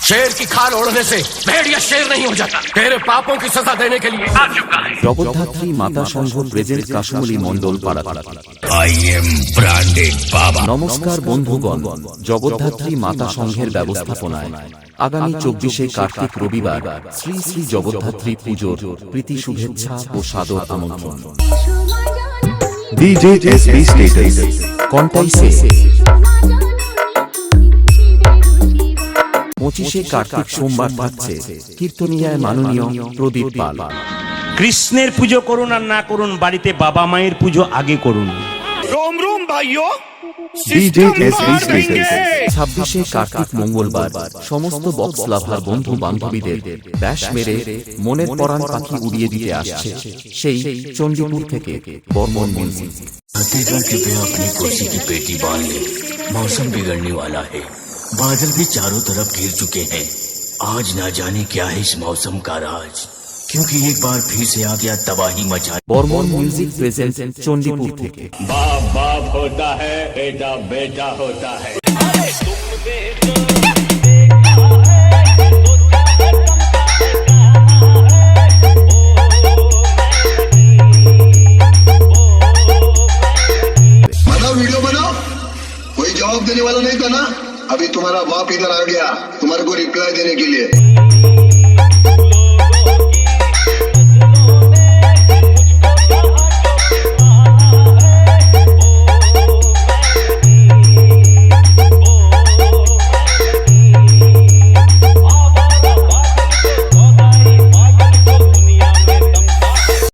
शेर की खाल ओढ़ने से भेड़िया शेर नहीं हो जाता। तेरे पापों की सजा देने के लिए आ चुका है। জগদ্ধাত্রী মাতা সংঘ প্রেজেন্ট কাশমলী মন্ডল পাড়া। I am branded বাবা। নমস্কার বন্ধুগণ, জগদ্ধাত্রী মাতা সংঘের ব্যবস্থাপনায় আগামী 24শে কার্তিক রবিবার শ্রী শ্রী জগদ্ধাত্রী পুজোর প্রীতি শুভেচ্ছা ও সাদর আমন্ত্রণ। DJ SB status কন্টাইসে 25শে কার্তিক সোমবার থাকছে কীর্তনিয়ায় মাননীয় প্রদীপ পাল। কৃষ্ণের পুজো করুন আর না করুন, বাড়িতে বাবা মায়ের পুজো আগে করুন। रोम रोम भाइयों, DJ SB status 26শে কার্তিক মঙ্গলবার সমস্ত বক্স লাভার বন্ধু বান্ধবীদের ব্যাশ মেরে মনের পরাণ পাখি উড়িয়ে দিতে আসছে সেই চণ্ডীপুর থেকে বর্মন মিউজিক। छत्तीसगढ़ कृपया अपनी कुर्सी की पेटी बांध ले, मौसम बिगड़ने वाला है। बादल भी चारों तरफ घिर चुके हैं। आज ना जाने क्या है इस मौसम का राज, क्योंकि एक बार फिर से आ गया तबाही मचा। বর্মন মিউজিক প্রেজেন্ট চণ্ডীপুর থেকে। बाप बाप होता है, बेटा बेटा होता है। बनाओ वीडियो बनाओ, कोई जवाब देने वाला नहीं था ना। अभी तुम्हारा बाप इधर आ गया तुम्हारे को रिप्लाई देने के लिए।